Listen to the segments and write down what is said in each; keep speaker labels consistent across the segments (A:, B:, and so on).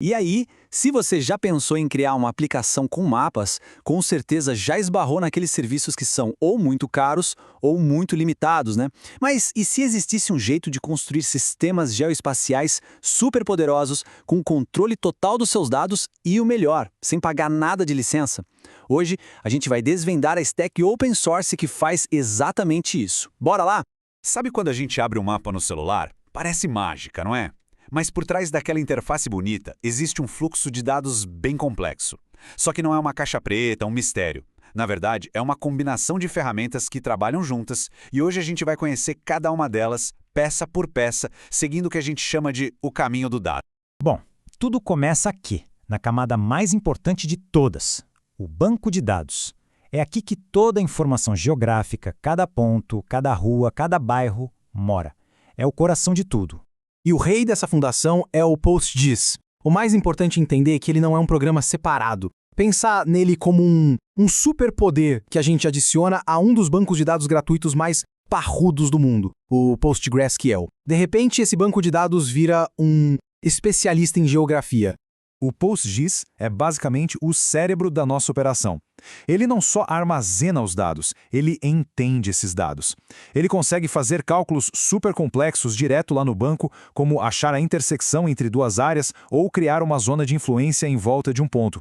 A: E aí, se você já pensou em criar uma aplicação com mapas, com certeza já esbarrou naqueles serviços que são ou muito caros ou muito limitados, né? Mas e se existisse um jeito de construir sistemas geoespaciais superpoderosos com controle total dos seus dados e o melhor, sem pagar nada de licença? Hoje a gente vai desvendar a stack open source que faz exatamente isso. Bora lá?
B: Sabe quando a gente abre um mapa no celular? Parece mágica, não é? Mas por trás daquela interface bonita, existe um fluxo de dados bem complexo. Só que não é uma caixa preta, um mistério. Na verdade, é uma combinação de ferramentas que trabalham juntas e hoje a gente vai conhecer cada uma delas, peça por peça, seguindo o que a gente chama de o caminho do dado.
C: Bom, tudo começa aqui, na camada mais importante de todas, o banco de dados. É aqui que toda a informação geográfica, cada ponto, cada rua, cada bairro, mora. É o coração de tudo.
D: E o rei dessa fundação é o PostGIS. O mais importante entender é que ele não é um programa separado. Pensar nele como um superpoder que a gente adiciona a um dos bancos de dados gratuitos mais parrudos do mundo, o PostgreSQL. De repente, esse banco de dados vira um especialista em geografia.
E: O PostGIS é basicamente o cérebro da nossa operação. Ele não só armazena os dados, ele entende esses dados. Ele consegue fazer cálculos super complexos direto lá no banco, como achar a intersecção entre duas áreas ou criar uma zona de influência em volta de um ponto.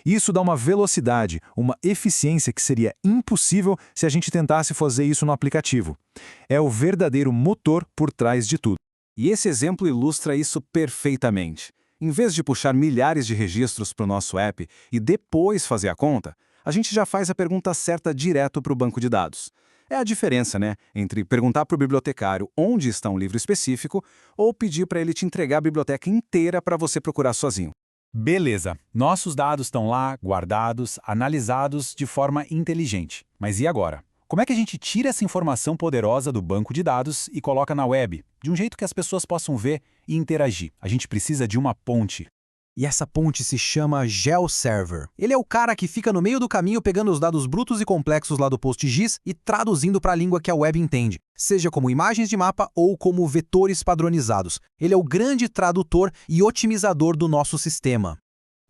E: Isso dá uma velocidade, uma eficiência que seria impossível se a gente tentasse fazer isso no aplicativo. É o verdadeiro motor por trás de tudo.
F: E esse exemplo ilustra isso perfeitamente. Em vez de puxar milhares de registros para o nosso app e depois fazer a conta, a gente já faz a pergunta certa direto para o banco de dados. É a diferença, né, entre perguntar para o bibliotecário onde está um livro específico ou pedir para ele te entregar a biblioteca inteira para você procurar sozinho.
B: Beleza, nossos dados estão lá, guardados, analisados de forma inteligente. Mas e agora? Como é que a gente tira essa informação poderosa do banco de dados e coloca na web, de um jeito que as pessoas possam ver e interagir? A gente precisa de uma ponte.
D: E essa ponte se chama GeoServer. Ele é o cara que fica no meio do caminho pegando os dados brutos e complexos lá do PostGIS e traduzindo para a língua que a web entende, seja como imagens de mapa ou como vetores padronizados. Ele é o grande tradutor e otimizador do nosso sistema.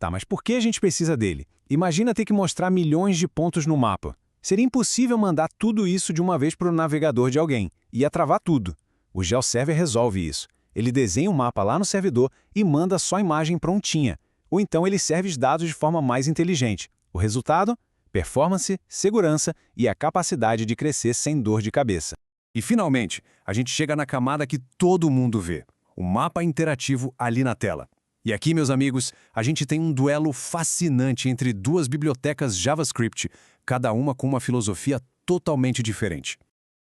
F: Tá, mas por que a gente precisa dele? Imagina ter que mostrar milhões de pontos no mapa. Seria impossível mandar tudo isso de uma vez para o navegador de alguém. Ia travar tudo. O GeoServer resolve isso. Ele desenha um mapa lá no servidor e manda só a imagem prontinha. Ou então ele serve os dados de forma mais inteligente. O resultado? Performance, segurança e a capacidade de crescer sem dor de cabeça. E finalmente, a gente chega na camada que todo mundo vê. O mapa interativo ali na tela. E aqui, meus amigos, a gente tem um duelo fascinante entre duas bibliotecas JavaScript, cada uma com uma filosofia totalmente diferente.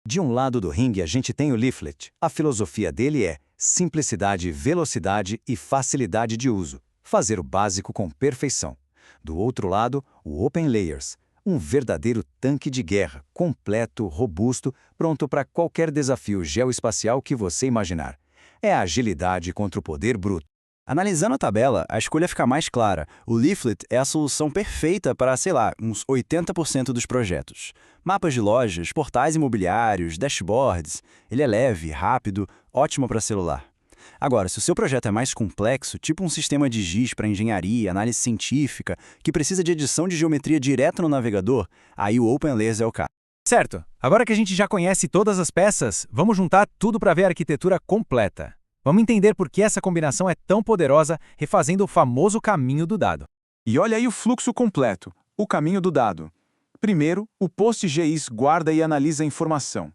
G: De um lado do ringue, a gente tem o Leaflet. A filosofia dele é simplicidade, velocidade e facilidade de uso. Fazer o básico com perfeição. Do outro lado, o OpenLayers. Um verdadeiro tanque de guerra, completo, robusto, pronto para qualquer desafio geoespacial que você imaginar. É a agilidade contra o poder bruto.
A: Analisando a tabela, a escolha fica mais clara. O Leaflet é a solução perfeita para, sei lá, uns 80% dos projetos. Mapas de lojas, portais imobiliários, dashboards. Ele é leve, rápido, ótimo para celular. Agora, se o seu projeto é mais complexo, tipo um sistema de GIS para engenharia, análise científica, que precisa de edição de geometria direto no navegador, aí o OpenLayers é o cara.
C: Certo, agora que a gente já conhece todas as peças, vamos juntar tudo para ver a arquitetura completa. Vamos entender por que essa combinação é tão poderosa, refazendo o famoso caminho do dado.
F: E olha aí o fluxo completo, o caminho do dado. Primeiro, o PostGIS guarda e analisa a informação.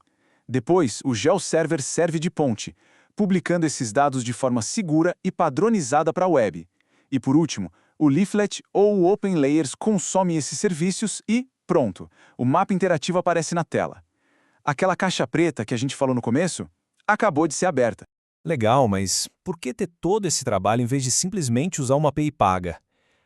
F: Depois, o GeoServer serve de ponte, publicando esses dados de forma segura e padronizada para a web. E por último, o Leaflet ou o OpenLayers consome esses serviços e, pronto, o mapa interativo aparece na tela. Aquela caixa preta que a gente falou no começo, acabou de ser aberta.
E: Legal, mas por que ter todo esse trabalho em vez de simplesmente usar uma API paga?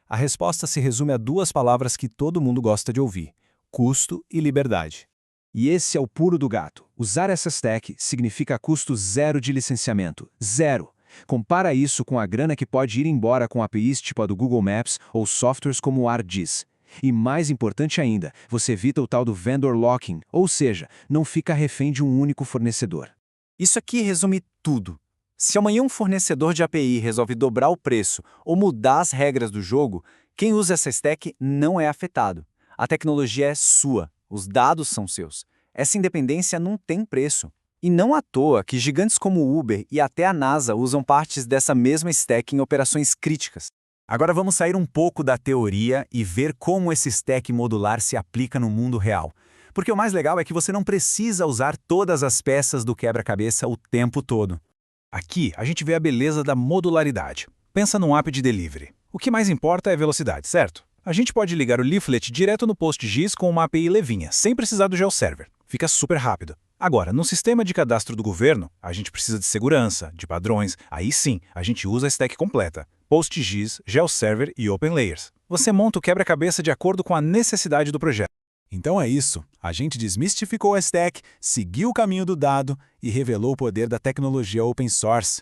E: A resposta se resume a duas palavras que todo mundo gosta de ouvir: custo e liberdade.
F: E esse é o pulo do gato. Usar essa stack significa custo zero de licenciamento. Zero. Compara isso com a grana que pode ir embora com APIs tipo a do Google Maps ou softwares como o ArcGIS. E mais importante ainda, você evita o tal do vendor locking, ou seja, não fica refém de um único fornecedor.
A: Isso aqui resume tudo.
G: Se amanhã um fornecedor de API resolve dobrar o preço ou mudar as regras do jogo, quem usa essa stack não é afetado. A tecnologia é sua, os dados são seus. Essa independência não tem preço. E não à toa que gigantes como o Uber e até a NASA usam partes dessa mesma stack em operações críticas.
B: Agora vamos sair um pouco da teoria e ver como esse stack modular se aplica no mundo real. Porque o mais legal é que você não precisa usar todas as peças do quebra-cabeça o tempo todo.
F: Aqui, a gente vê a beleza da modularidade. Pensa num app de delivery. O que mais importa é velocidade, certo? A gente pode ligar o leaflet direto no PostGIS com uma API levinha, sem precisar do GeoServer. Fica super rápido. Agora, no sistema de cadastro do governo, a gente precisa de segurança, de padrões. Aí sim, a gente usa a stack completa. PostGIS, GeoServer e OpenLayers. Você monta o quebra-cabeça de acordo com a necessidade do projeto.
E: Então é isso. A gente desmistificou a stack, seguiu o caminho do dado e revelou o poder da tecnologia open source.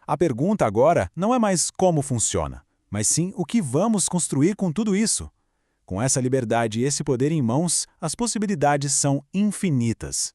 E: A pergunta agora não é mais como funciona, mas sim o que vamos construir com tudo isso. Com essa liberdade e esse poder em mãos, as possibilidades são infinitas.